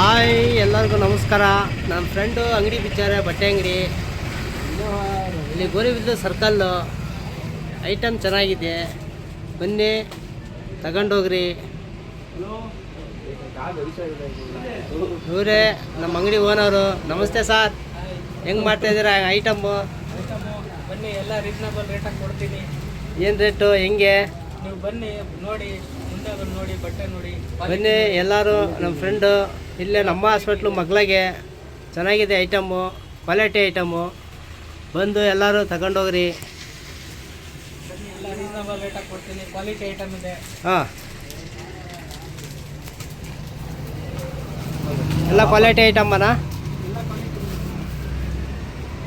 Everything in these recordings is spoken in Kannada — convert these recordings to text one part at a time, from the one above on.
ಹಾಯ್ ಎಲ್ಲರಿಗೂ ನಮಸ್ಕಾರ. ನಮ್ಮ ಫ್ರೆಂಡು ಅಂಗಡಿ ಬಿಚ್ಚಾರೆ, ಬಟ್ಟೆ ಅಂಗಡಿ ಇಲ್ಲಿ ಗೋರಿಬಿದ್ಲು ಸರ್ಕಲ್ಲು. ಐಟಮ್ ಚೆನ್ನಾಗಿದೆ, ಬನ್ನಿ ತಗೊಂಡೋಗ್ರಿ. ಇವರೇ ನಮ್ಮ ಅಂಗಡಿ ಓನರು. ನಮಸ್ತೆ ಸರ್, ಹೆಂಗೆ ಮಾಡ್ತಾಯಿದ್ದೀರಾ ಐಟಮ್ಮು? ಬನ್ನಿ, ಎಲ್ಲ ರೀಸನಬಲ್ ರೇಟಾಗಿ ಕೊಡ್ತೀನಿ. ಏನು ರೇಟು, ಹೆಂಗೆ? ನೀವು ಬನ್ನಿ, ನೋಡಿ, ಮುಂದೆ ಬಂದು ನೋಡಿ, ಬಟ್ಟೆ ನೋಡಿ. ಬನ್ನಿ ಎಲ್ಲರೂ. ನಮ್ಮ ಫ್ರೆಂಡು ಇಲ್ಲೇ ನಮ್ಮ ಹಾಸ್ಪಿಟ್ಲು ಮಗ್ಲಾಗೆ ಚೆನ್ನಾಗಿದೆ ಐಟಮ್ಮು, ಕ್ವಾಲಿಟಿ ಐಟಮ್ಮು. ಬಂದು ಎಲ್ಲರೂ ತಗೊಂಡೋಗ್ರಿ. ಬನ್ನಿ, ಎಲ್ಲ ರೀಸನಬಲ್ ರೇಟಾಗಿ ಕೊಡ್ತೀನಿ. ಕ್ವಾಲಿಟಿ ಐಟಮ್ ಇದೆ. ಹಾಂ, ಎಲ್ಲ ಕ್ವಾಲಿಟಿ ಐಟಮ್ಮನ ಎಲ್ಲ ಕ್ವಾಲಿಟಿ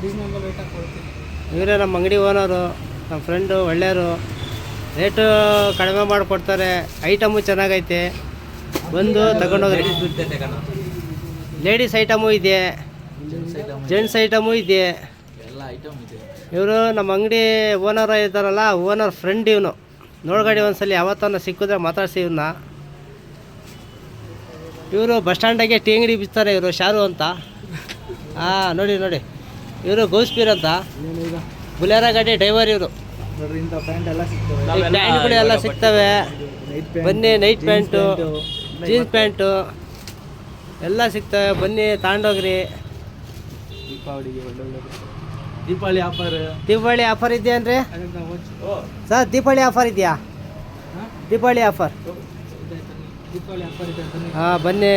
ರೀಸನಬಲ್ ರೇಟಾಗಿ ಕೊಡ್ತೀನಿ. ಇವರೇ ನಮ್ಮ ಅಂಗಡಿ ಓನರು, ನಮ್ಮ ಫ್ರೆಂಡು ಒಳ್ಳೆಯವರು. ರೇಟು ಕಡಿಮೆ ಮಾಡಿಕೊಡ್ತಾರೆ, ಐಟಮು ಚೆನ್ನಾಗೈತೆ. ಬಂದು ತಗೊಂಡೋಗ್ರಿ. ಲೇಡೀಸ್ ಐಟಮು ಇದೆ, ಜೆಂಟ್ಸ್ ಐಟಮು ಇದೆ, ಎಲ್ಲ ಐಟಮ್ ಇದೆ. ಇವರು ನಮ್ಮ ಅಂಗಡಿ ಓನರ್ ಇದ್ದಾರಲ್ಲ, ಓನರ್ ಫ್ರೆಂಡ್ ಇವನು. ನೋಡ್ಗಡಿ ಒಂದ್ಸಲಿ ಯಾವತ್ತನ್ನ ಸಿಕ್ಕಿದ್ರೆ ಮಾತಾಡ್ಸಿ ಇವನ್ನ. ಇವರು ಬಸ್ ಸ್ಟ್ಯಾಂಡಾಗೆ ಟೀ ಅಂಗಡಿ ಬಿಚ್ತಾರೆ ಇವರು, ಶಾರು ಅಂತ. ಹಾಂ, ನೋಡಿ ನೋಡಿ, ಇವರು ಗೌಸ್ಪೀರ್ ಅಂತ, ಬುಲೆರಾ ಗಾಡಿ ಡ್ರೈವರ್ ಇವರು. ನೋಡ್ರಿ, ಇಂಥ ಪ್ಯಾಂಟ್ ಎಲ್ಲ ಸಿಗ್ತವೆ. ಪ್ಯಾಂಟ್ಗಳು ಎಲ್ಲ ಸಿಗ್ತವೆ. ಬನ್ನಿ, ನೈಟ್ ಪ್ಯಾಂಟು, ಜೀನ್ಸ್ ಪ್ಯಾಂಟು ಎಲ್ಲ ಸಿಗ್ತವೆ. ಬನ್ನಿ ತಗೊಂಡೋಗ್ರಿ. ದೀಪಾವಳಿಗೆ ಒಳ್ಳೊಳ್ಳೆ ದೀಪಾವಳಿ ಆಫರ್. ದೀಪಾವಳಿ ಆಫರ್ ಇದೆಯೇನ್ರಿ ಸರ್? ದೀಪಾವಳಿ ಆಫರ್ ಇದೆಯಾ? ದೀಪಾವಳಿ ಆಫರ್. ದೀಪಾವಳಿ ಆಫರ್ ಇದೆ. ಹಾಂ, ಬನ್ನಿ.